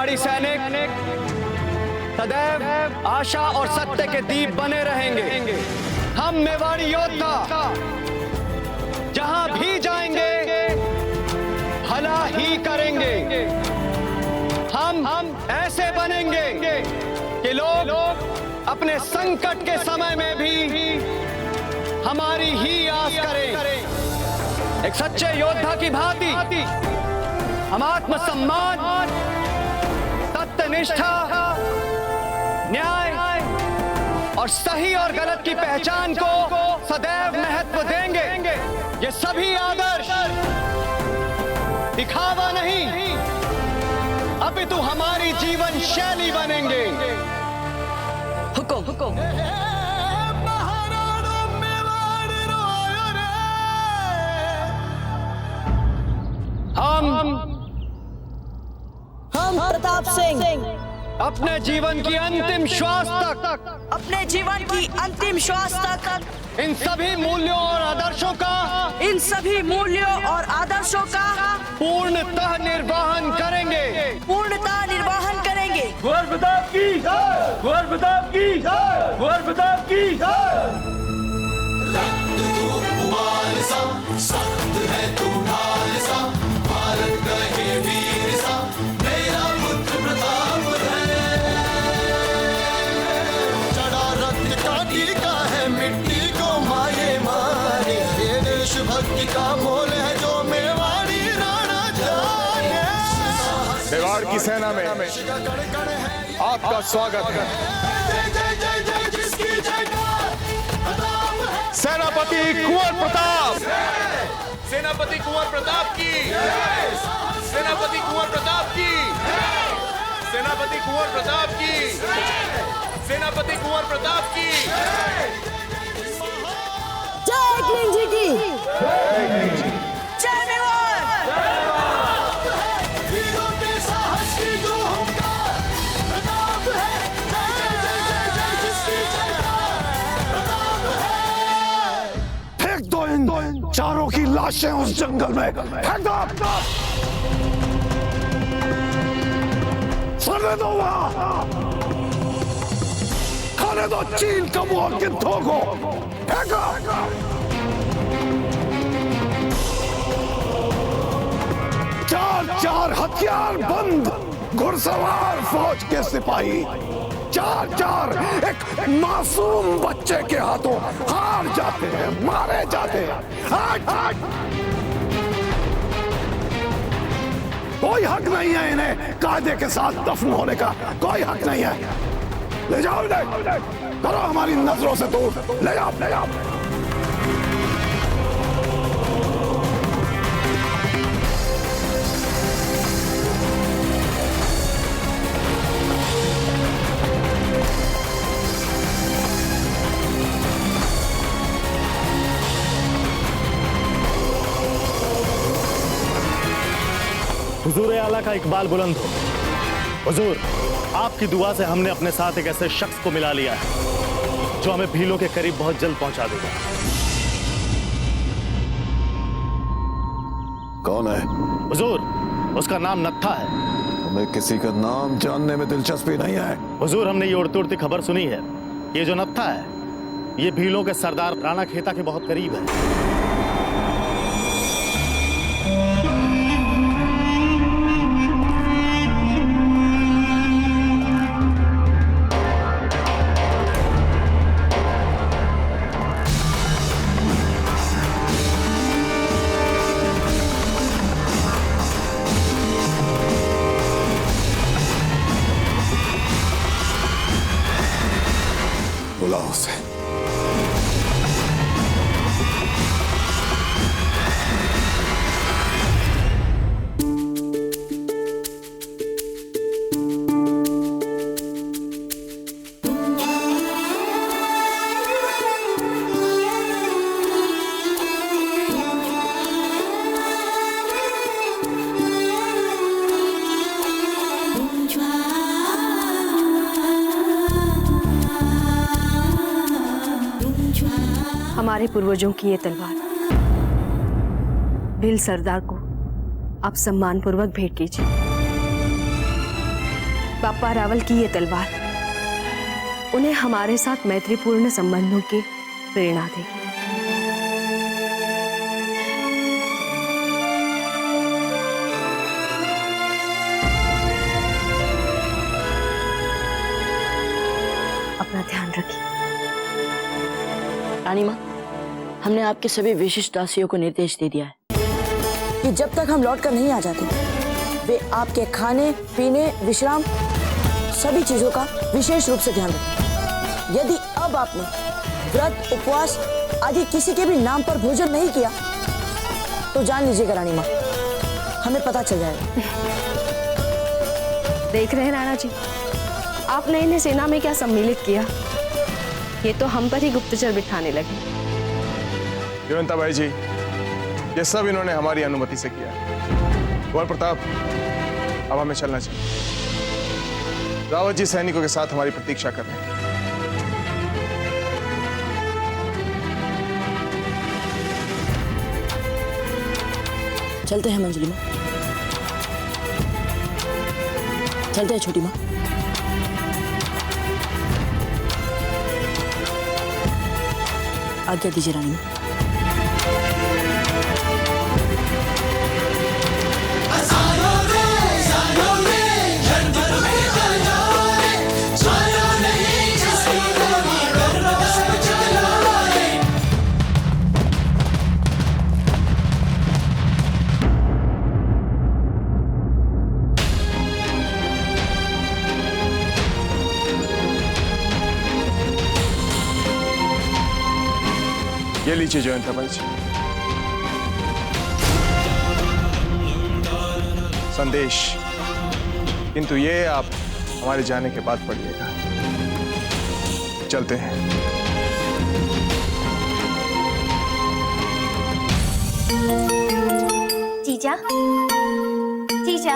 मेवाड़ी सैनिक सदैव आशा और सत्य के दीप बने रहेंगे। हम मेवाड़ी योद्धा जहां भी जाएंगे भला ही करेंगे। हम ऐसे बनेंगे कि लोग अपने संकट के समय में भी हमारी ही आस करें। एक सच्चे योद्धा की भांति हम आत्मसम्मान, सत्यनिष्ठा, न्याय और सही और गलत की पहचान को सदैव महत्व देंगे। ये सभी आदर्श दिखावा नहीं अपितु हमारी जीवन शैली बनेंगे। हुकुम। हम प्रताप सिंह अपने जीवन की अंतिम श्वास तक इन सभी मूल्यों और आदर्शों का पूर्णतः निर्वहन करेंगे। कुंवर प्रताप की जय! कुंवर प्रताप की जय! कुंवर प्रताप की जय! सख्त है तू ढाल सा, भारत कहे वीर सा, मेरा पुत्र प्रताप है। चढ़ा रक्त का टीका है, मिट्टी को मारे मारे, ये देशभक्ति का मोल है जो मेवाड़ी राणा जाने। मेवाड़ की सेना में आपका स्वागत है। सेनापति कुंवर प्रताप, सेनापति कुंवर प्रताप की, सेनापति कुंवर प्रताप की, सेनापति कुंवर प्रताप की, सेनापति कुंवर प्रताप की। जय किंग जी की जय मेवाड़। वीरों के साहस की जो हुंकार, प्रताप है। जय जिसकी जयकार, प्रताप है। फेंक दो इन चारों की लाशें उस जंगल में, फेंक दो। सरने दो वहां, खाने दो चील कबूओं के धोखों, फेंको। चार हथियार बंद घुड़सवार फौज के सिपाही, चार एक मासूम बच्चे के हाथों हार जाते हैं, मारे जाते हैं। कोई हक नहीं है इन्हें कायदे के साथ दफन होने का, कोई हक नहीं है। ले जाओ इन्हें, करो हमारी नजरों से दूर, ले जाओ। हुजूर आला का इकबाल बुलंद हो। हुजूर, आपकी दुआ से हमने अपने साथ एक ऐसे शख्स को मिला लिया है जो हमें भीलों के करीब बहुत जल्द पहुंचा देगा। कौन है? हुजूर, उसका नाम नत्था है। हमें किसी का नाम जानने में दिलचस्पी नहीं है। हुजूर, हमने ये उड़ती उड़ती खबर सुनी है, ये जो नत्था है ये भीलों के सरदार राणा खेता के बहुत करीब है। बुलाओ उसे। हमारे पूर्वजों की ये तलवार भील सरदार को आप सम्मान पूर्वक भेंट कीजिए। बापा रावल की ये तलवार उन्हें हमारे साथ मैत्रीपूर्ण संबंधों की प्रेरणा देगी। अपना ध्यान रखिए। रानी माँ, हमने आपके सभी विशिष्ट दासियों को निर्देश दे दिया है कि जब तक हम लौट कर नहीं आ जाते वे आपके खाने पीने विश्राम सभी चीजों का विशेष रूप से ध्यान रखें। यदि अब आपने व्रत उपवास आदि किसी के भी नाम पर भोजन नहीं किया तो जान लीजिएगा रानी माँ, हमें पता चल जाएगा। देख रहे हैं राणा जी, आपने इन्हें सेना में क्या सम्मिलित किया, ये तो हम पर ही गुप्तचर बिठाने लगे। जयवंता बाई जी, ये सब इन्होंने हमारी अनुमति से किया। कुंवर प्रताप, अब हमें चलना चाहिए। रावत जी सैनिकों के साथ हमारी प्रतीक्षा कर रहे हैं। चलते हैं मंजली माँ, चलते हैं छोटी माँ। आज्ञा दीजिए रानी माँ। ये लीजिए जयवंता बाई जी, संदेश, किंतु ये आप हमारे जाने के बाद पढ़िएगा। चलते हैं। जीजा, जीजा,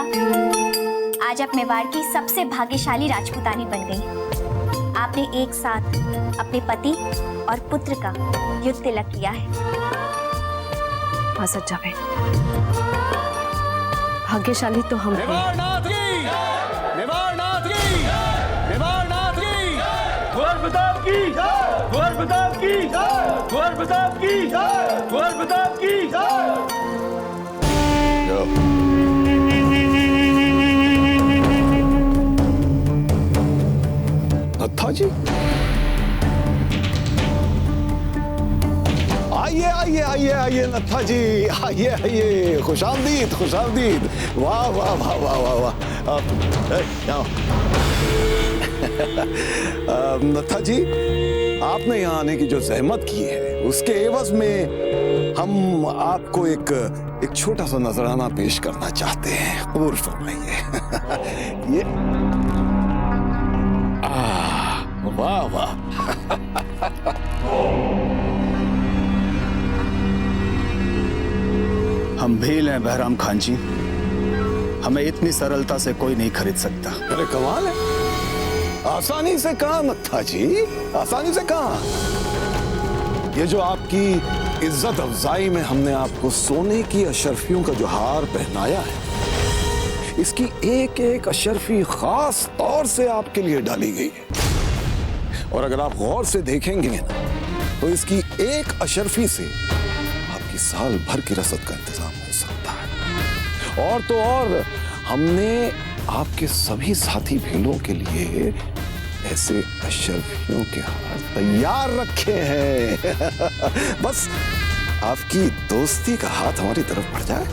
आज आप मेवाड़ की सबसे भाग्यशाली राजपूतानी बन गई। आपने एक साथ अपने पति और पुत्र का युद्ध तिलक किया है। हाँ सच्चा बहन, भाग्यशाली तो हम हैं। कुंवर प्रताप की, कुंवर प्रताप की, कुंवर प्रताप की, कुंवर प्रताप की। नत्था जी, आइए आइए आइए आइए नत्था जी, आइए आइए, खुशामदीद खुशामदीद। वाह वाह वाह वाह वाह वाह। नत्था जी, आपने यहाँ आने की जो जहमत की है उसके एवज में हम आपको एक छोटा सा नजराना पेश करना चाहते हैं। कबूल फरमाइए। ये वाह वाह। हम भील हैं बहराम खान जी, हमें इतनी सरलता से कोई नहीं खरीद सकता। अरे कमाल है, आसानी से कहा नत्था जी, आसानी से कहा। ये जो आपकी इज्जत अफजाई में हमने आपको सोने की अशरफियों का जो हार पहनाया है, इसकी एक एक अशरफी खास तौर से आपके लिए डाली गई है। और अगर आप गौर से देखेंगे ना तो इसकी एक अशरफी से आपकी साल भर की रसद का इंतजाम हो सकता है। और तो और हमने आपके सभी साथी भीलों के लिए ऐसे अशरफियों के हार तैयार रखे हैं। बस आपकी दोस्ती का हाथ हमारी तरफ बढ़ जाए।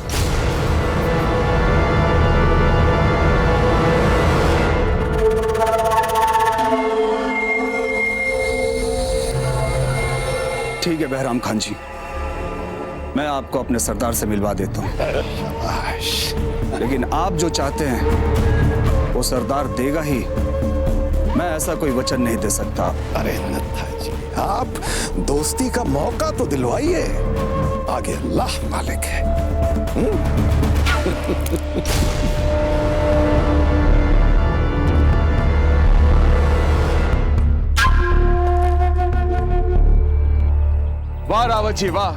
ठीक है बहराम खान जी, मैं आपको अपने सरदार से मिलवा देता हूँ, लेकिन आप जो चाहते हैं वो सरदार देगा ही, मैं ऐसा कोई वचन नहीं दे सकता। अरे नत्था जी, आप दोस्ती का मौका तो दिलवाइए, आगे अल्लाह मालिक है। वाह रावत जी वाह,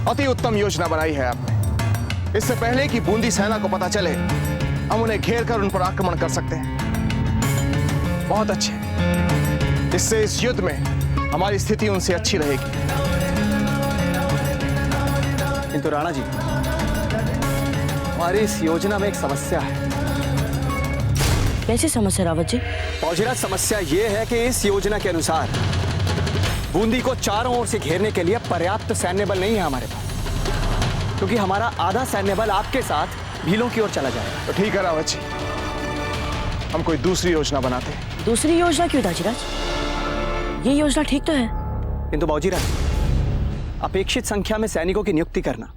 अति उत्तम योजना बनाई है आपने। इससे पहले कि बूंदी सेना को पता चले, हम उन्हें घेर कर उन पर आक्रमण कर सकते हैं। बहुत अच्छे। इससे इस युद्ध में हमारी स्थिति उनसे अच्छी रहेगी। किंतु राणा जी, हमारी इस योजना में एक समस्या है। कैसी समस्या रावत जी? फौजीराज, समस्या ये है कि इस योजना के अनुसार बूंदी को चारों ओर से घेरने के लिए पर्याप्त सैन्य बल नहीं है हमारे पास, क्योंकि हमारा आधा सैन्य बल आपके साथ भीलों की ओर चला जाएगा। तो ठीक है रावत जी, हम कोई दूसरी योजना बनाते हैं। दूसरी योजना क्यों दाजीराज? ये योजना ठीक तो है। किंतु बाबूजीराज, अपेक्षित संख्या में सैनिकों की नियुक्ति करना,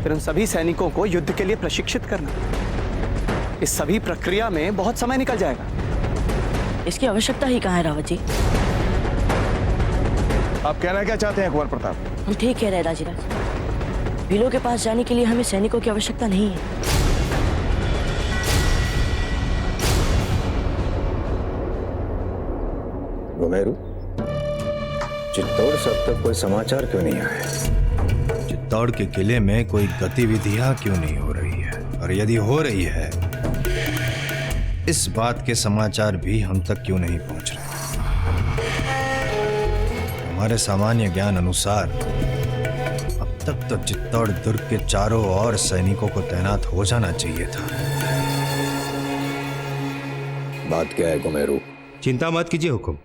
फिर उन सभी सैनिकों को युद्ध के लिए प्रशिक्षित करना, इस सभी प्रक्रिया में बहुत समय निकल जाएगा। इसकी आवश्यकता ही कहाँ है रावत जी? आप कहना क्या चाहते हैं कुंवर प्रताप? हम ठीक कह रहे हैं दाजीराज। भीलों के पास जाने के लिए हमें सैनिकों की आवश्यकता नहीं है। घुमेरू, चित्तौड़ से अब तक कोई समाचार क्यों नहीं आया? चित्तौड़ के किले में कोई गतिविधियां क्यों नहीं हो रही है? और यदि हो रही है, इस बात के समाचार भी हम तक क्यों नहीं पहुंच रहे? हमारे सामान्य ज्ञान अनुसार अब तक तो चित्तौड़ दुर्ग के चारों ओर सैनिकों को तैनात हो जाना चाहिए था। बात क्या है घुमेरू? चिंता मत कीजिए हुकुम,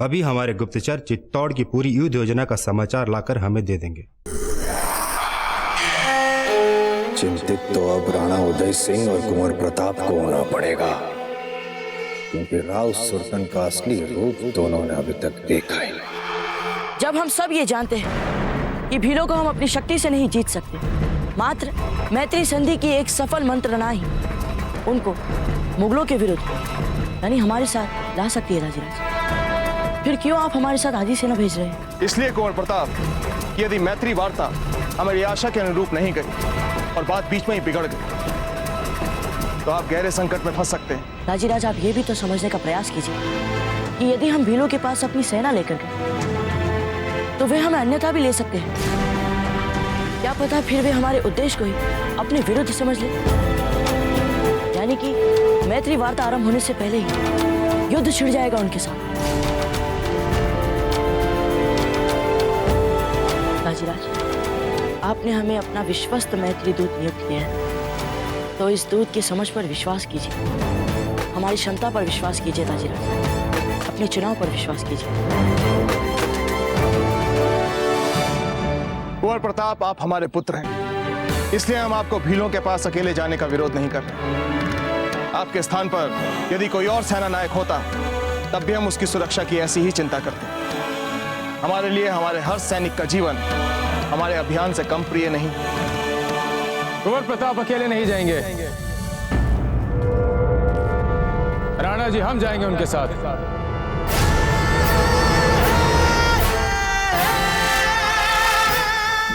अभी हमारे गुप्तचर चित्तौड़ की पूरी युद्ध योजना का समाचार लाकर हमें दे देंगे। चिंतित तो अब राणा उदय सिंह और कुंवर प्रताप को होना पड़ेगा, क्योंकि राव सुरतन का असली रूप दोनों ने अभी तक देखा ही नहीं। जब हम सब ये जानते हैं कि भीलों को हम अपनी शक्ति से नहीं जीत सकते, मात्र मैत्री संधि की एक सफल मंत्रणा ही उनको मुगलों के विरुद्ध यानी हमारे साथ ला सकती है दाजीराज, फिर क्यों आप हमारे साथ आधी सेना भेज रहे हैं? इसलिए कुंवर प्रताप, यदि मैत्री वार्ता हमारी आशा के अनुरूप नहीं गई और बात बीच में ही बिगड़ गई, तो आप गहरे संकट में फंस सकते हैं। दाजीराज, आप ये भी तो समझने का प्रयास कीजिए कि यदि हम भीलों के पास अपनी सेना लेकर गए तो वे हमें अन्यथा भी ले सकते हैं। क्या पता फिर वे हमारे उद्देश्य को ही अपने विरुद्ध समझ ले, यानी कि मैत्री वार्ता आरंभ होने से पहले ही युद्ध छिड़ जाएगा उनके साथ। दाजीराज, आपने हमें अपना विश्वस्त मैत्री दूत नियुक्त किया है, तो इस दूत की समझ पर विश्वास कीजिए, हमारी क्षमता पर विश्वास कीजिए दाजीराज, अपने चुनाव पर विश्वास कीजिए। कुंवर प्रताप, आप हमारे पुत्र हैं, इसलिए हम आपको भीलों के पास अकेले जाने का विरोध नहीं कर रहे। आपके स्थान पर यदि कोई और सेना नायक होता, तब भी हम उसकी सुरक्षा की ऐसी ही चिंता करते। हमारे लिए हमारे हर सैनिक का जीवन हमारे अभियान से कम प्रिय नहीं। कुंवर प्रताप अकेले नहीं जाएंगे, राणा जी हम जाएंगे उनके साथ।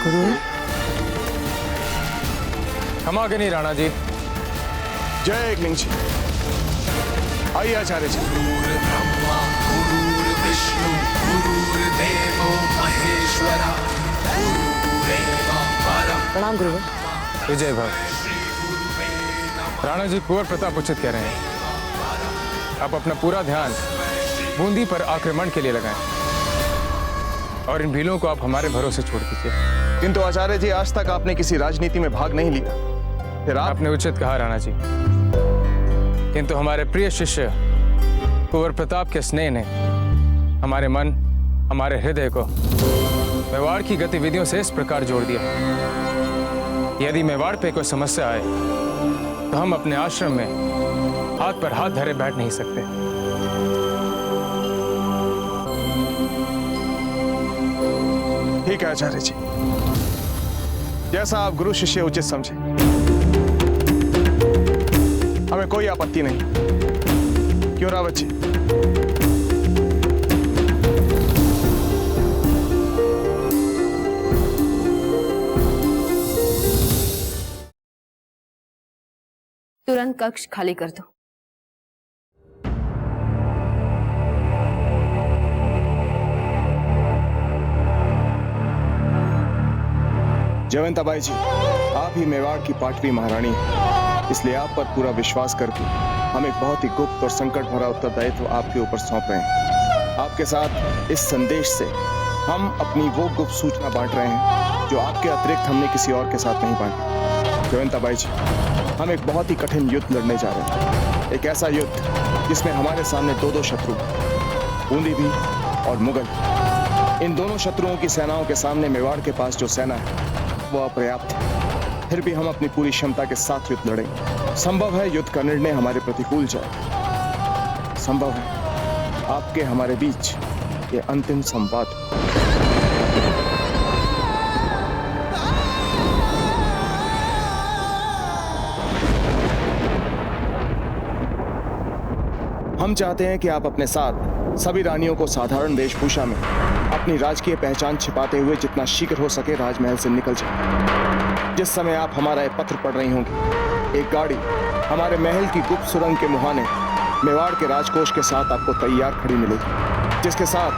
गुरु, हम आगे नहीं राणा जी। जय एकलिंग जी। आइए आचार्य जी। प्रणाम गुरु। विजय भव। राणा जी, कुंवर प्रताप उचित कह रहे हैं, आप अपना पूरा ध्यान बूंदी पर आक्रमण के लिए लगाएं और इन भीलों को आप हमारे भरोसे छोड़ दीजिए। किंतु आचार्य जी, आज तक आपने किसी राजनीति में भाग नहीं लिया, फिर आपने उचित कहा राणा जी, किंतु हमारे प्रिय शिष्य कुंवर प्रताप के स्नेह ने हमारे मन, हमारे हृदय को मेवाड़ की गतिविधियों से इस प्रकार जोड़ दिया। यदि मेवाड़ पे कोई समस्या आए तो हम अपने आश्रम में हाथ पर हाथ धरे बैठ नहीं सकते। ठीक है आचार्य जी, जैसा आप गुरु शिष्य उचित समझे, हमें कोई आपत्ति नहीं। क्यों रावत जी? तुरंत कक्ष खाली कर दो। जयवंताबाई जी, आप ही मेवाड़ की पाटवी महारानी हैं, इसलिए आप पर पूरा विश्वास करके हम एक बहुत ही गुप्त और संकट भरा उत्तरदायित्व आपके ऊपर सौंप रहे हैं। आपके साथ इस संदेश से हम अपनी वो गुप्त सूचना बांट रहे हैं जो आपके अतिरिक्त हमने किसी और के साथ नहीं बांटी। जयवंता बाई जी, हम एक बहुत ही कठिन युद्ध लड़ने जा रहे हैं। एक ऐसा युद्ध जिसमें हमारे सामने दो शत्रु, बूंदी भी और मुगल। इन दोनों शत्रुओं की सेनाओं के सामने मेवाड़ के पास जो सेना है वो अपर्याप्त है। फिर भी हम अपनी पूरी क्षमता के साथ युद्ध लड़ेंगे। संभव है युद्ध का निर्णय हमारे प्रतिकूल जाए। संभव है आपके हमारे बीच ये अंतिम संवाद। हम चाहते हैं कि आप अपने साथ सभी रानियों को साधारण वेशभूषा में अपनी राजकीय पहचान छिपाते हुए जितना शीघ्र हो सके राजमहल से निकल जाएं। जिस समय आप हमारा ये पत्र पढ़ रही होंगी, एक गाड़ी हमारे महल की गुप्त सुरंग के मुहाने मेवाड़ के राजकोष के साथ आपको तैयार खड़ी मिलेगी, जिसके साथ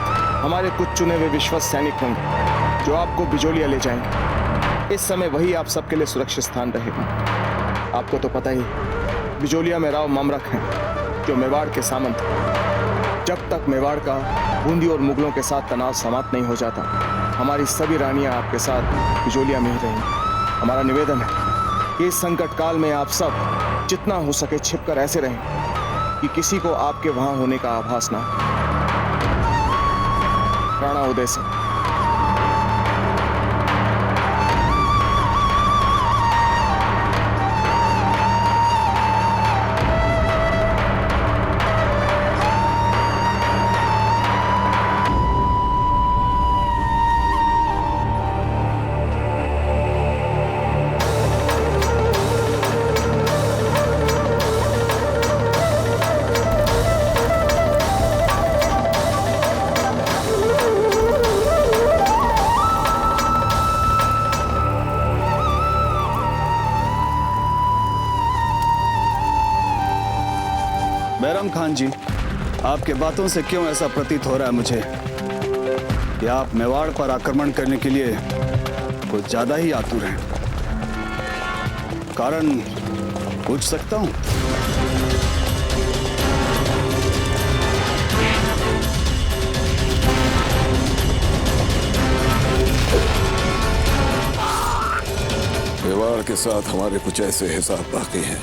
हमारे कुछ चुने हुए विश्वस्त सैनिक होंगे जो आपको बिजोलिया ले जाएंगे। इस समय वही आप सबके लिए सुरक्षित स्थान रहेगा। आपको तो पता ही, बिजोलिया में राव ममरख हैं जो मेवाड़ के सामंत हैं। जब तक मेवाड़ का बूंदी और मुगलों के साथ तनाव समाप्त नहीं हो जाता, हमारी सभी रानियां आपके साथ बिजोलिया में ही रहेंगी। हमारा निवेदन है कि इस संकट काल में आप सब जितना हो सके छिपकर ऐसे रहें कि किसी को आपके वहां होने का आभास ना हो। राणा उदय सिंह। बैरम खान जी, आपके बातों से क्यों ऐसा प्रतीत हो रहा है मुझे कि आप मेवाड़ पर आक्रमण करने के लिए कुछ ज्यादा ही आतुर हैं। कारण पूछ सकता हूं? मेवाड़ के साथ हमारे कुछ ऐसे हिसाब बाकी हैं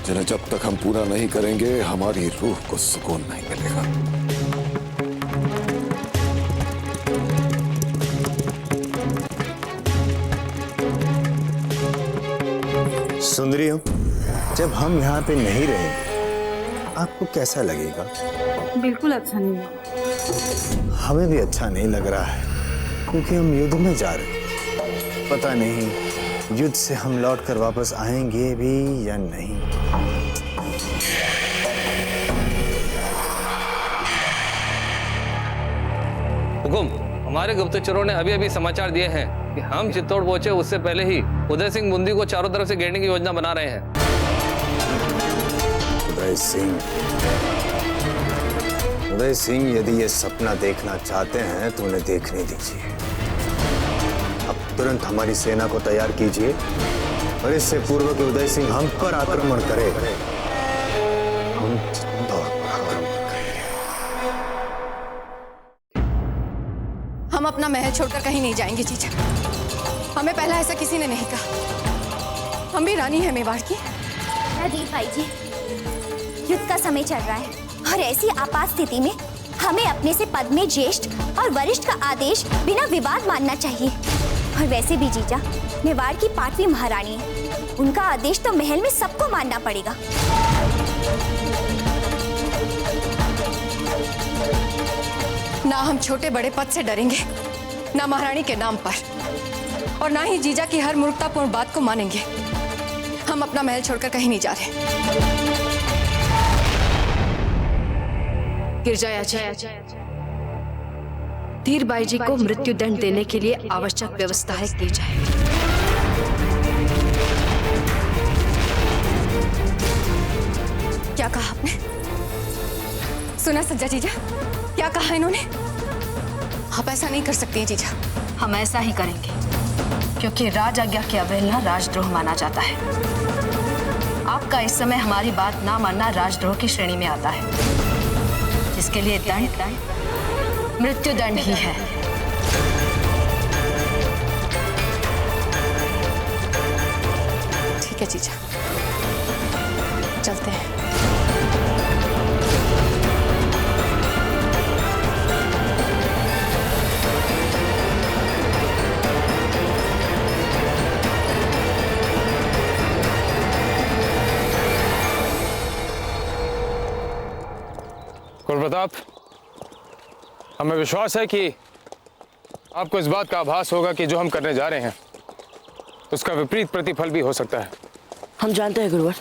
जिन्हें जब तक हम पूरा नहीं करेंगे हमारी रूह को सुकून नहीं मिलेगा। सुंदरियों, जब हम यहाँ पे नहीं रहेंगे आपको कैसा लगेगा? बिल्कुल अच्छा नहीं लगा। हमें भी अच्छा नहीं लग रहा है क्योंकि हम युद्ध में जा रहे हैं। पता नहीं युद्ध से हम लौट कर वापस आएंगे भी या नहीं। हुकुम, हमारे गुप्तचरों ने अभी अभी समाचार दिए हैं कि हम चित्तौड़ पहुंचे उससे पहले ही उदय सिंह बूंदी को चारों तरफ से घेरने की योजना बना रहे हैं। उदय सिंह यदि ये सपना देखना चाहते हैं तो उन्हें देखने दीजिए। अब तुरंत हमारी सेना को तैयार कीजिए और इससे पूर्व कि उदय सिंह हम पर आक्रमण करे, हम चित्तौड़ पर आक्रमण करेंगे। हम अपना महल छोड़कर कहीं नहीं जाएंगे जीजा। हमें पहला ऐसा किसी ने नहीं कहा। हम भी रानी है मेवाड़ की। अजीत भाई जी, युद्ध का समय चल रहा है और ऐसी आपात स्थिति में हमें अपने से पद में ज्येष्ठ और वरिष्ठ का आदेश बिना विवाद मानना चाहिए। और वैसे भी जीजा मेवाड़ की 5वीं महारानी है, उनका आदेश तो महल में सबको मानना पड़ेगा। ना हम छोटे बड़े पद से डरेंगे, ना महारानी के नाम पर, और ना ही जीजा की हर मूर्खतापूर्ण बात को मानेंगे। हम अपना महल छोड़कर कहीं नहीं जा रहे। गिरजाया जी, धीर बाई जी को मृत्यु दंड देने के लिए आवश्यक व्यवस्थाएं की जाए। क्या कहा आपने? सुना सज्जा जीजा, क्या कहा इन्होंने? आप ऐसा नहीं कर सकती हैं जीजा। हम ऐसा ही करेंगे क्योंकि राज आज्ञा की अवहेलना राजद्रोह माना जाता है। आपका इस समय हमारी बात ना मानना राजद्रोह की श्रेणी में आता है, जिसके लिए दंड मृत्युदंड ही है। ठीक है जीजा, चलते हैं। कुंवर प्रताप, हमें विश्वास है कि आपको इस बात का आभास होगा कि जो हम करने जा रहे हैं उसका विपरीत प्रतिफल भी हो सकता है। हम जानते हैं गुरुवर,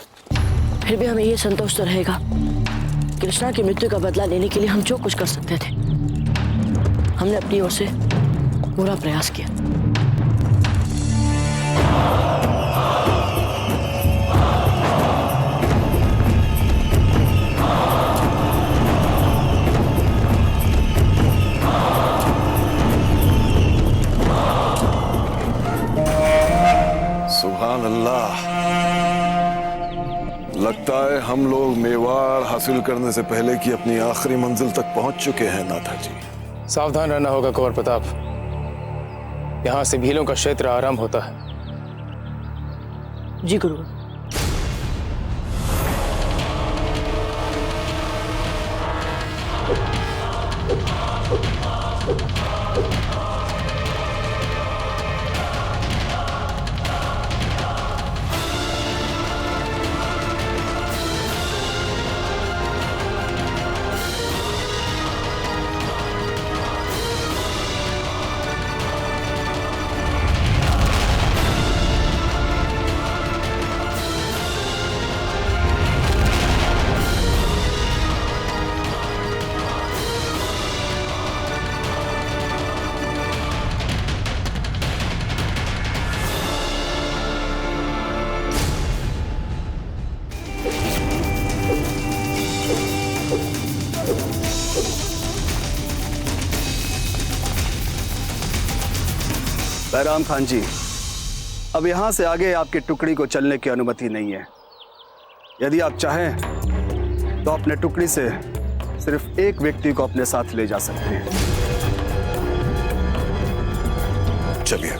फिर भी हमें ये संतोष तो रहेगा कृष्णा की मृत्यु का बदला लेने के लिए हम जो कुछ कर सकते थे हमने अपनी ओर से पूरा प्रयास किया। सुभान अल्लाह, लगता है हम लोग मेवाड़ हासिल करने से पहले की अपनी आखिरी मंजिल तक पहुंच चुके हैं नाथा जी। सावधान रहना होगा कुंवर प्रताप, यहां से भीलों का क्षेत्र आरंभ होता है। जी गुरुवर। बैराम खान जी, अब यहाँ से आगे आपकी टुकड़ी को चलने की अनुमति नहीं है। यदि आप चाहें तो अपने टुकड़ी से सिर्फ एक व्यक्ति को अपने साथ ले जा सकते हैं। चलिए।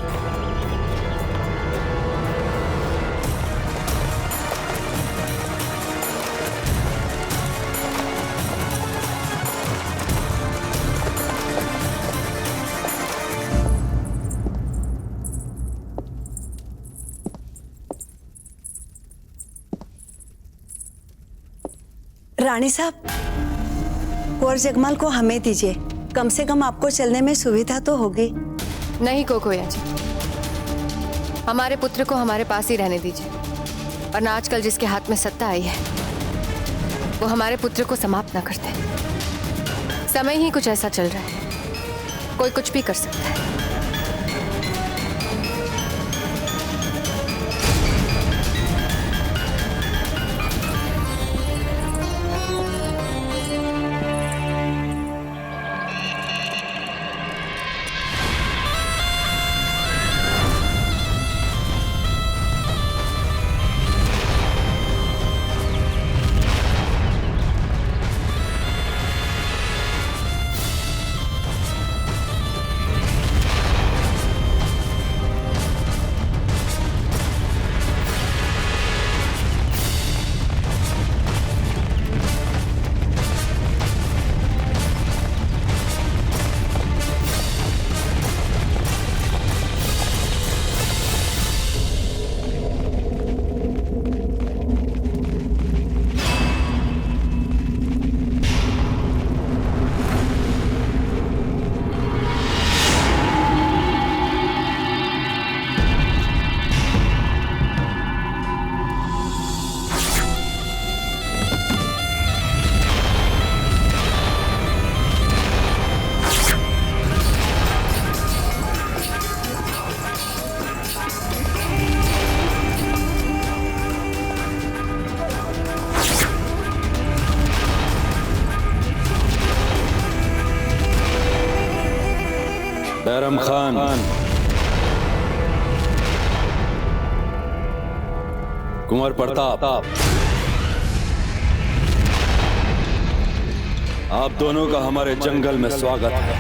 रानी साहब, कुंवर जगमाल को हमें दीजिए, कम से कम आपको चलने में सुविधा तो होगी। नहीं कोकोया जी, हमारे पुत्र को हमारे पास ही रहने दीजिए, वरना आजकल जिसके हाथ में सत्ता आई है वो हमारे पुत्र को समाप्त ना करते। समय ही कुछ ऐसा चल रहा है, कोई कुछ भी कर सकता है। बैरम खान, कुंवर प्रताप, आप दोनों का हमारे जंगल में स्वागत है।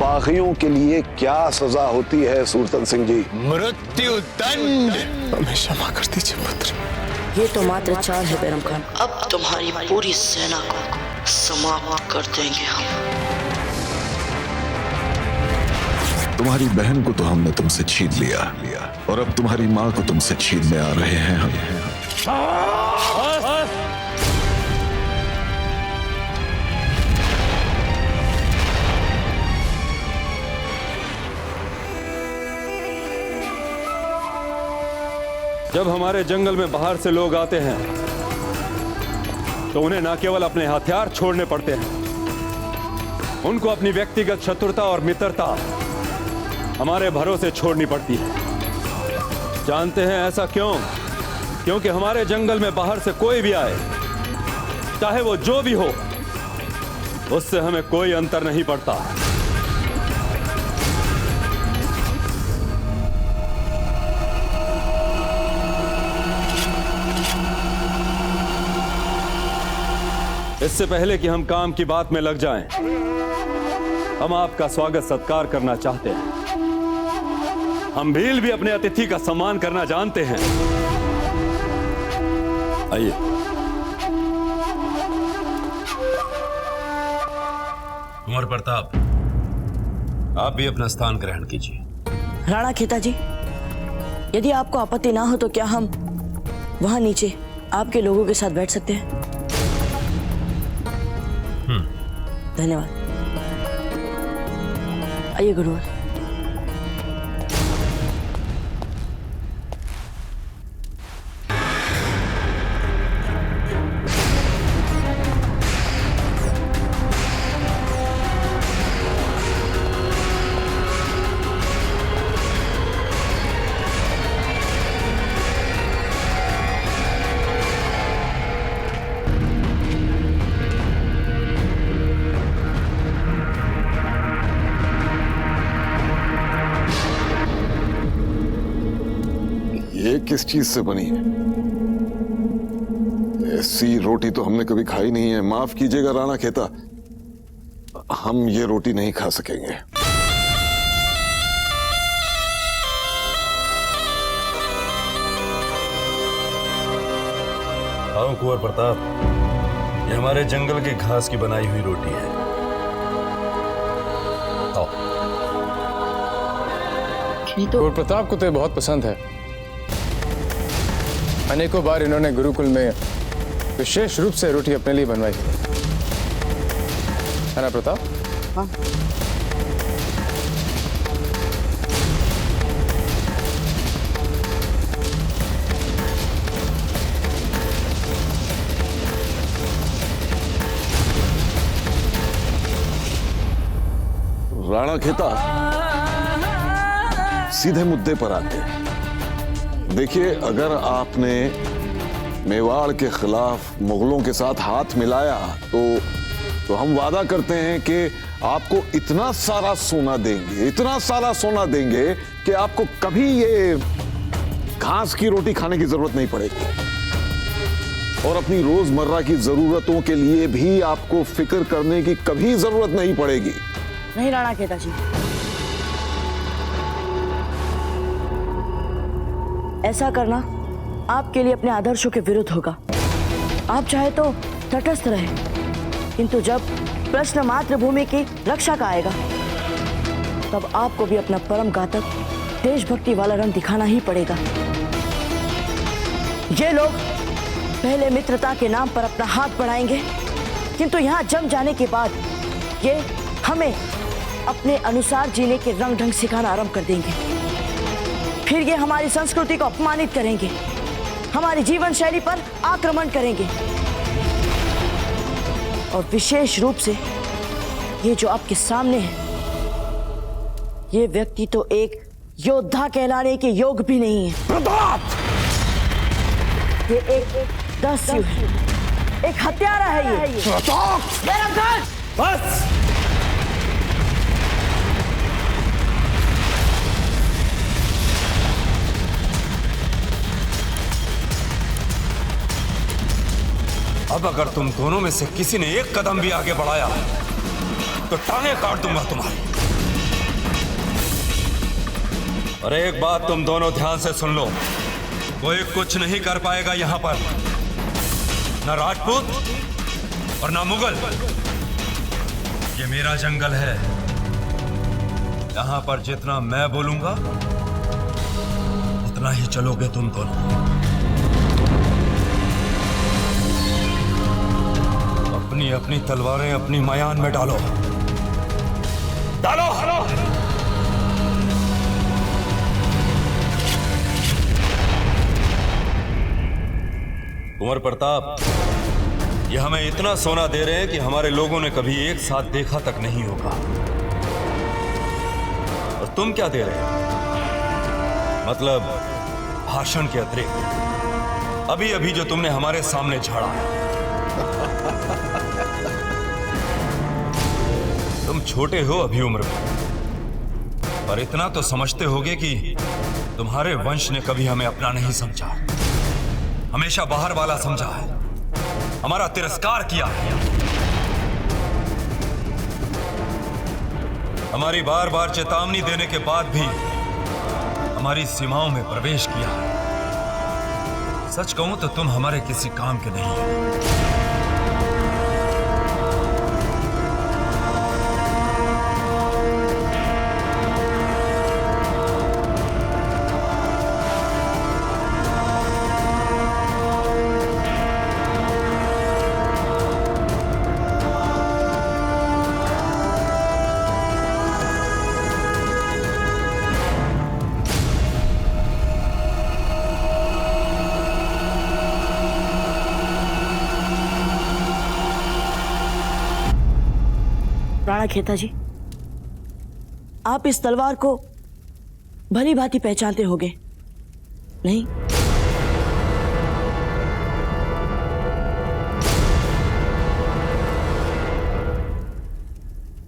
बागियों के लिए क्या सजा होती है सुरतन सिंह जी? मृत्यु दंड। हमें क्षमा कर दीजिए पुत्र। ये तो मात्र 4 है बैरम खान। अब तुम्हारी पूरी सेना को समाप्त कर देंगे हम। तुम्हारी बहन को तो हमने तुमसे छीन लिया और अब तुम्हारी माँ को तुमसे छीनने आ रहे हैं हम। जब हमारे जंगल में बाहर से लोग आते हैं तो उन्हें न केवल अपने हथियार छोड़ने पड़ते हैं, उनको अपनी व्यक्तिगत शत्रुता और मित्रता हमारे भरोसे छोड़नी पड़ती है। जानते हैं ऐसा क्यों? क्योंकि हमारे जंगल में बाहर से कोई भी आए, चाहे वो जो भी हो, उससे हमें कोई अंतर नहीं पड़ता। इससे पहले कि हम काम की बात में लग जाएं, हम आपका स्वागत सत्कार करना चाहते हैं। हम भील भी अपने अतिथि का सम्मान करना जानते हैं। आइए। कुंवर प्रताप, आप भी अपना स्थान ग्रहण कीजिए। राणा खेता जी, यदि आपको आपत्ति ना हो तो क्या हम वहां नीचे आपके लोगों के साथ बैठ सकते हैं? धन्यवाद। आइए गुरुवर। ये किस चीज से बनी है? ऐसी रोटी तो हमने कभी खाई नहीं है। माफ कीजिएगा राणा खेता, हम ये रोटी नहीं खा सकेंगे। आओ कुंवर प्रताप, ये हमारे जंगल के घास की बनाई हुई रोटी है। आओ। कुंवर प्रताप को तो ये बहुत पसंद है। अनेकों बार इन्होंने गुरुकुल में विशेष रूप से रोटी अपने लिए बनवाई है ना प्रताप? हाँ। राणा खेता, सीधे मुद्दे पर आते हैं। देखिए, अगर आपने मेवाड़ के खिलाफ मुगलों के साथ हाथ मिलाया तो हम वादा करते हैं कि आपको इतना सारा सोना देंगे, इतना सारा सोना देंगे कि आपको कभी ये घास की रोटी खाने की जरूरत नहीं पड़ेगी और अपनी रोजमर्रा की जरूरतों के लिए भी आपको फिक्र करने की कभी जरूरत नहीं पड़ेगी। नहीं राणा खेता जी, ऐसा करना आपके लिए अपने आदर्शों के विरुद्ध होगा। आप चाहे तो तटस्थ रहे, किंतु जब प्रश्न मातृभूमि की रक्षा का आएगा तब आपको भी अपना परम घातक देशभक्ति वाला रंग दिखाना ही पड़ेगा। ये लोग पहले मित्रता के नाम पर अपना हाथ बढ़ाएंगे, किंतु यहाँ जम जाने के बाद ये हमें अपने अनुसार जीने के रंग ढंग सिखाना आरंभ कर देंगे। फिर ये हमारी संस्कृति को अपमानित करेंगे, हमारी जीवन शैली पर आक्रमण करेंगे और विशेष रूप से ये जो आपके सामने है, ये व्यक्ति तो एक योद्धा कहलाने के योग भी नहीं है। प्रताप! ये एक दस्यु है एक हत्यारा है ये। बैरम खान! बस! अब अगर तुम दोनों में से किसी ने एक कदम भी आगे बढ़ाया तो टांगे काट दूंगा तुम्हारी। और एक बात तुम दोनों ध्यान से सुन लो, कोई कुछ नहीं कर पाएगा यहां पर, ना राजपूत और ना मुगल। ये मेरा जंगल है, यहां पर जितना मैं बोलूंगा उतना ही चलोगे तुम दोनों। अपनी अपनी तलवारें अपनी मयान में डालो, डालो। कुंवर प्रताप, ये हमें इतना सोना दे रहे हैं कि हमारे लोगों ने कभी एक साथ देखा तक नहीं होगा। और तुम क्या दे रहे हो? मतलब भाषण के अतिरिक्त अभी अभी जो तुमने हमारे सामने झाड़ा है। तुम छोटे हो अभी उम्र में, पर इतना तो समझते होगे कि तुम्हारे वंश ने कभी हमें अपना नहीं समझा, हमेशा बाहर वाला समझा है, हमारा तिरस्कार किया है। हमारी बार बार चेतावनी देने के बाद भी हमारी सीमाओं में प्रवेश किया है। सच कहूं तो तुम हमारे किसी काम के नहीं हो। राणा खेता जी, आप इस तलवार को भली भांति पहचानते होंगे, नहीं?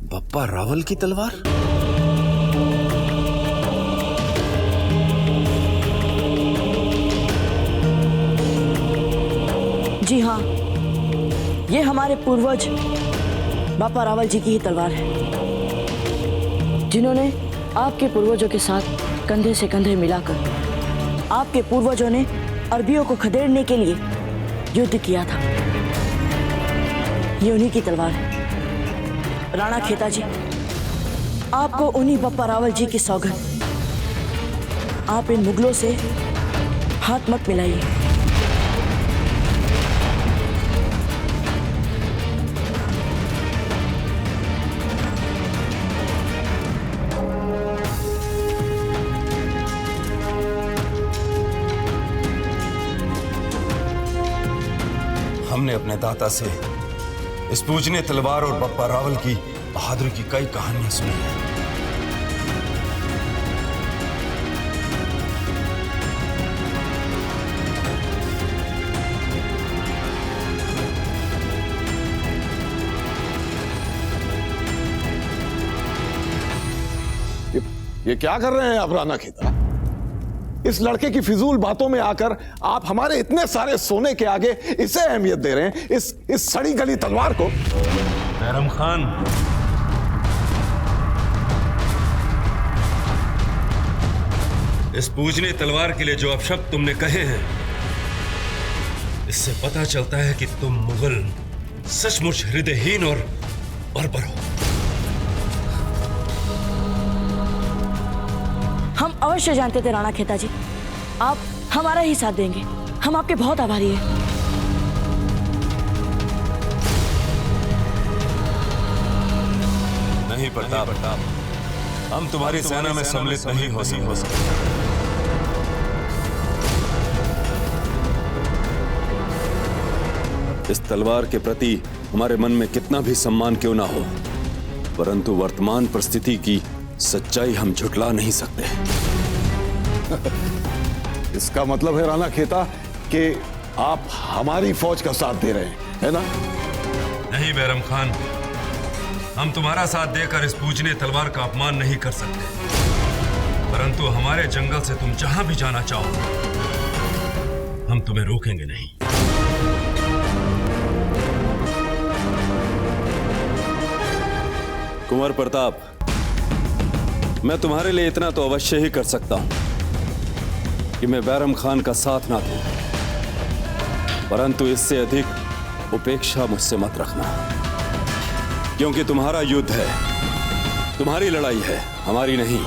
बप्पा रावल की तलवार? जी हाँ, ये हमारे पूर्वज बापा रावल जी की ही तलवार है, जिन्होंने आपके पूर्वजों के साथ कंधे से कंधे मिलाकर आपके पूर्वजों ने अरबियों को खदेड़ने के लिए युद्ध किया था। ये उन्हीं की तलवार है। राणा खेता जी, आपको उन्हीं बापा रावल जी की सौगंध। आप इन मुगलों से हाथ मत मिलाइए। हमने अपने दाता से इस पूजनीय तलवार और बप्पा रावल की बहादुरी की कई कहानियां सुनी हैं। ये क्या कर रहे हैं आप राणा खेता? इस लड़के की फिजूल बातों में आकर आप हमारे इतने सारे सोने के आगे इसे अहमियत दे रहे हैं, इस सड़ी गली तलवार को। बैरम खान, इस पूजनीय तलवार के लिए जो अपशब्द तुमने कहे हैं, इससे पता चलता है कि तुम मुगल सचमुच हृदयहीन और बर्बर हो। हम अवश्य जानते थे राणा खेता जी, आप हमारा ही साथ देंगे। हम आपके बहुत आभारी हैं। नहीं प्रताप, हम तुम्हारी सेना में सम्मिलित नहीं हो सकते। इस तलवार के प्रति हमारे मन में कितना भी सम्मान क्यों ना हो, परंतु वर्तमान परिस्थिति की सच्चाई हम झुठला नहीं सकते। इसका मतलब है राणा खेता कि आप हमारी फौज का साथ दे रहे हैं, है ना? नहीं बैरम खान, हम तुम्हारा साथ देकर इस पूजनीय तलवार का अपमान नहीं कर सकते, परंतु हमारे जंगल से तुम जहां भी जाना चाहो हम तुम्हें रोकेंगे नहीं। कुंवर प्रताप, मैं तुम्हारे लिए इतना तो अवश्य ही कर सकता हूं कि मैं बैरम खान का साथ ना दूं, परंतु इससे अधिक उपेक्षा मुझसे मत रखना, क्योंकि तुम्हारा युद्ध है, तुम्हारी लड़ाई है, हमारी नहीं।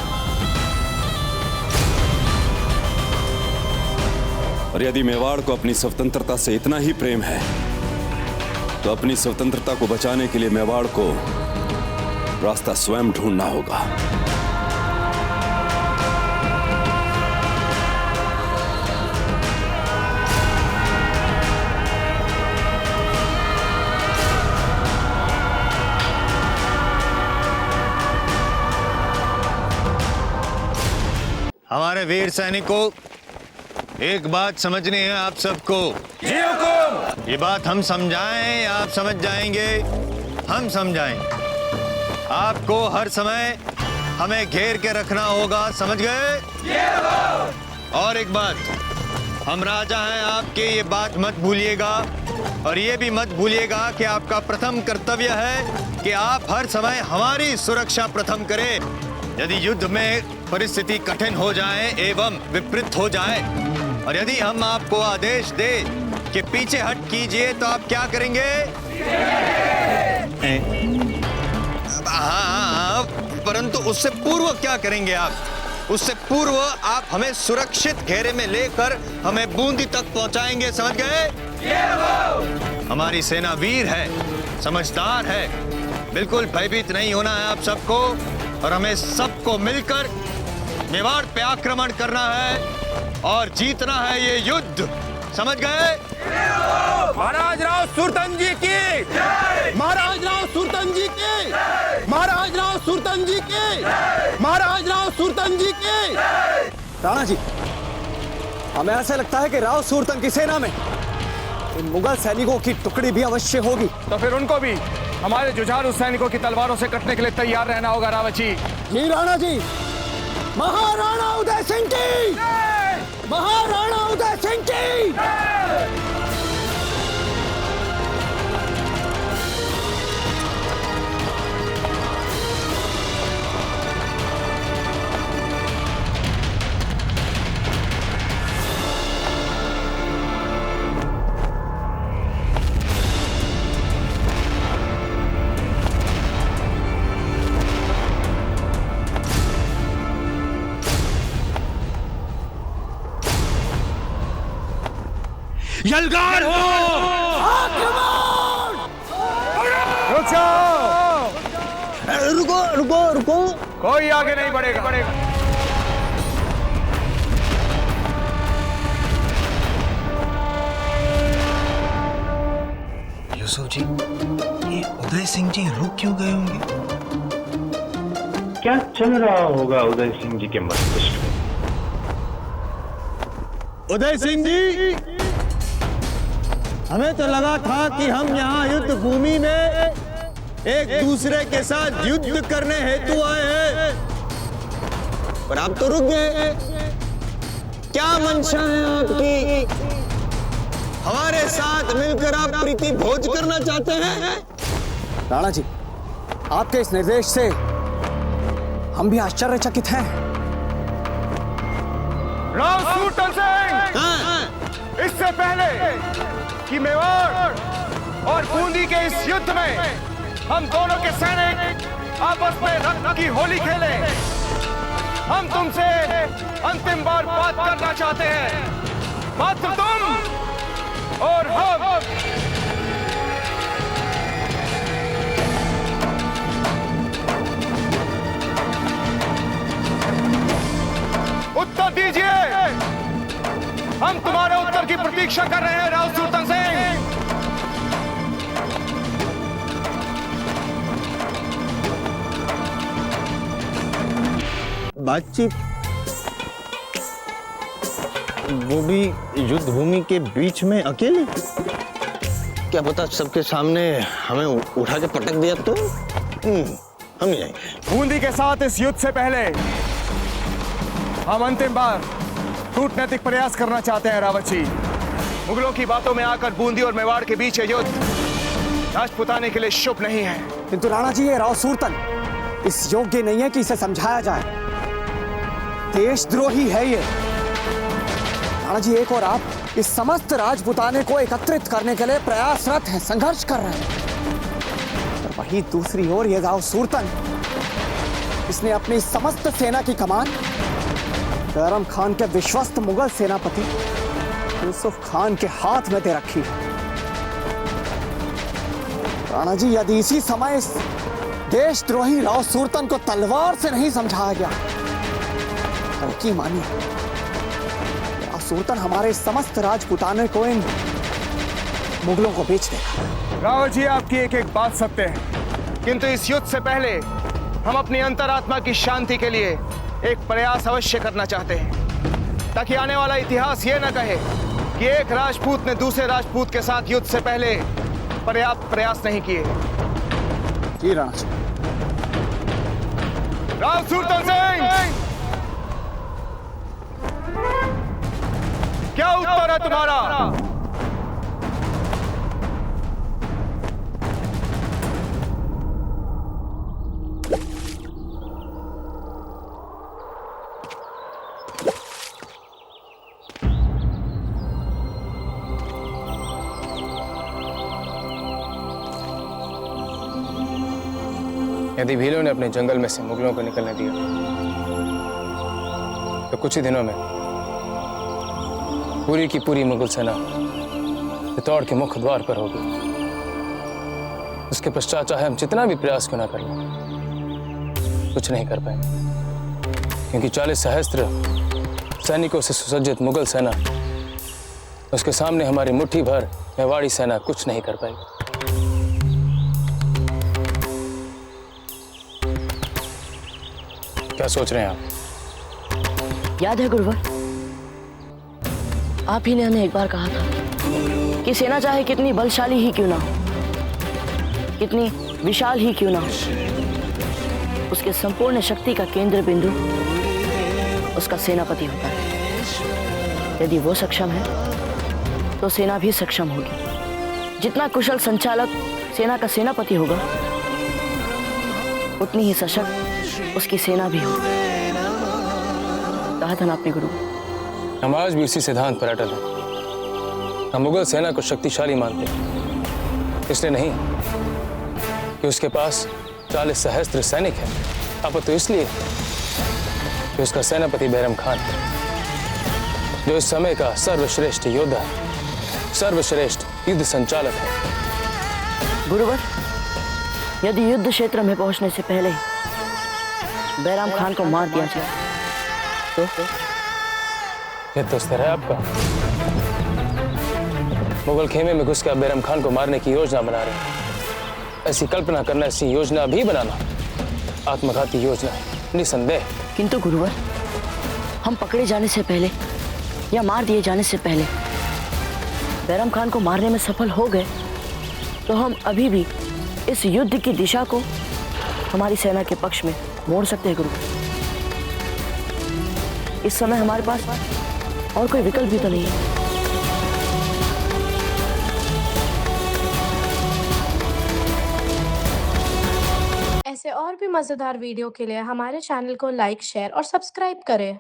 और यदि मेवाड़ को अपनी स्वतंत्रता से इतना ही प्रेम है तो अपनी स्वतंत्रता को बचाने के लिए मेवाड़ को रास्ता स्वयं ढूंढना होगा। हमारे वीर सैनिकों, एक बात समझनी है आप सबको। जी हुकुम। ये बात हम समझाएं या आप समझ जाएंगे? हम समझाएंगे। आपको हर समय हमें घेर के रखना होगा, समझ गए? और एक बात, हम राजा हैं आपके, ये बात मत भूलिएगा। और ये भी मत भूलिएगा कि आपका प्रथम कर्तव्य है कि आप हर समय हमारी सुरक्षा प्रथम करें। यदि युद्ध में परिस्थिति कठिन हो जाए एवं विपरीत हो जाए और यदि हम आपको आदेश दे कि पीछे हट कीजिए तो आप क्या करेंगे? हाँ, परंतु उससे पूर्व क्या करेंगे आप? उससे पूर्व आप हमें सुरक्षित घेरे में लेकर हमें बूंदी तक पहुंचाएंगे, समझ गए? हमारी सेना वीर है, समझदार है, बिल्कुल भयभीत नहीं होना है आप सबको। और हमें सबको मिलकर मेवाड़ पे आक्रमण करना है और जीतना है ये युद्ध, समझ गए? महाराज राव सुरतन जी की, महाराज राव सुरतन जी की, महाराज राव सुरतन जी की, महाराज राव सुरतन जी की। राणा जी, हमें ऐसा लगता है कि राव सुरतन की सेना में इन मुगल सैनिकों की टुकड़ी भी अवश्य होगी। तो फिर उनको भी हमारे जुझारू सैनिकों की तलवारों से कटने के लिए तैयार रहना होगा रावत जी। जी राणा जी। महाराणा उदय सिंह की, महाराणा उदय सिंह की। यलगार हो! रुक जाओ! रुको रुको रुको! कोई आगे नहीं बढ़ेगा। यूसुफ जी, ये उदय सिंह जी रुक क्यों गए होंगे? क्या चल रहा होगा उदय सिंह जी के मस्तिष्क में? उदय सिंह जी, हमें तो लगा था कि हम यहाँ युद्ध भूमि में एक दूसरे के साथ युद्ध करने हेतु आए हैं, पर आप तो रुक गए। क्या मंशा है आपकी? हमारे साथ मिलकर आप प्रीति भोज करना चाहते हैं? राणा जी, आपके इस निर्देश से हम भी आश्चर्यचकित हैं। राव सुरतन सिंह, इससे पहले कि मेवाड़ और बूंदी के इस युद्ध में हम दोनों के सैनिक आपस में रक्त की होली खेले, हम तुमसे अंतिम बार बात करना चाहते हैं। मात्र तुम और हम। उत्तर दीजिए, हम तुम्हारे उत्तर की प्रतीक्षा कर रहे हैं राव सुरतन सिंह। बातचीत, वो भी युद्ध भूमि के बीच में अकेले? क्या पता सबके सामने हमें उठा के पटक दिया तो हम नहीं आएंगे। बूंदी के साथ इस युद्ध से पहले हम अंतिम बार कूटनैतिक प्रयास करना चाहते हैं रावत जी। मुगलों की बातों में आकर बूंदी और मेवाड़ के बीच ये युद्ध राजपुताने के लिए शुभ नहीं है। किंतु राणा जी, ये राव सूरतन इस योग्य नहीं है कि इसे समझाया जाए। देशद्रोही है ये। राणा जी, एक और आप इस समस्त राजपुताने को एकत्रित करने के लिए प्रयासरत हैं, संघर्ष कर रहे हैं। और वहीं दूसरी ओर ये राव सूरतन, इसने अपनी समस्त सेना की कमान बैरम खान के विश्वस्त मुगल सेनापति यूसुफ खान के हाथ में दे रखी है। राणा जी, यदि इसी समय इस देशद्रोही राव सूरतन को तलवार से नहीं समझाया गया तो यकीन मानिए राव सूरतन हमारे समस्त राजपुताने को इन मुगलों को बेच देगा। रावत जी, आपकी एक एक बात सत्य है, किंतु इस युद्ध से पहले हम अपनी अंतरात्मा की शांति के लिए एक प्रयास अवश्य करना चाहते हैं, ताकि आने वाला इतिहास ये न कहे कि एक राजपूत ने दूसरे राजपूत के साथ युद्ध से पहले पर्याप्त प्रयास नहीं किए। जी राणा जी। राव सूरतन सिंह, क्या उत्तर है तुम्हारा? यदि भीलों ने अपने जंगल में से मुगलों को निकलने दिया तो कुछ ही दिनों में पूरी की पूरी मुगल सेना चित्तौड़ के मुख्य द्वार पर होगी। उसके पश्चात चाहे हम जितना भी प्रयास क्यों ना कर लें, कुछ नहीं कर पाएंगे, क्योंकि 40 सहस्त्र सैनिकों से सुसज्जित मुगल सेना, उसके सामने हमारी मुट्ठी भर मेवाड़ी सेना कुछ नहीं कर पाएगी। क्या सोच रहे हैं आप? याद है गुरुवर, आप ही ने हमें एक बार कहा था कि सेना चाहे कितनी बलशाली ही क्यों ना हो, कितनी विशाल ही क्यों ना हो, उसके संपूर्ण शक्ति का केंद्र बिंदु उसका सेनापति होता है। यदि वो सक्षम है तो सेना भी सक्षम होगी। जितना कुशल संचालक सेना का सेनापति होगा, उतनी ही सशक्त उसकी सेना भी होगी। कहा था ना आपने गुरु। हम आज भी इसी सिद्धांत पर अटल हैं। हम मुगल सेना को शक्तिशाली मानते हैं, इसलिए नहीं कि उसके पास 40 सहस्त्र सैनिक हैं, अपितु इसलिए कि उसका सेनापति बैरम खान, जो इस समय का सर्वश्रेष्ठ योद्धा, सर्वश्रेष्ठ युद्ध संचालक है। गुरुवर, यदि युद्ध क्षेत्र में पहुंचने से पहले बैराम खान को मार दिया जाए तो ये तो स्तर है आपका। मुगल खेमे में घुस कर बैरम खान को मारने की योजना बना रहे हैं। ऐसी कल्पना करना, ऐसी योजना भी बनाना आत्मघाती योजना है, निसंदेह। किंतु गुरुवर, हम पकड़े जाने से पहले या मार दिए जाने से पहले बैरम खान को मारने में सफल हो गए तो हम अभी भी इस युद्ध की दिशा को हमारी सेना के पक्ष में मोड़ सकते हैं गुरुवर। इस समय हमारे पास और कोई विकल्प भी तो नहीं है। ऐसे और भी मजेदार वीडियो के लिए हमारे चैनल को लाइक, शेयर और सब्सक्राइब करें।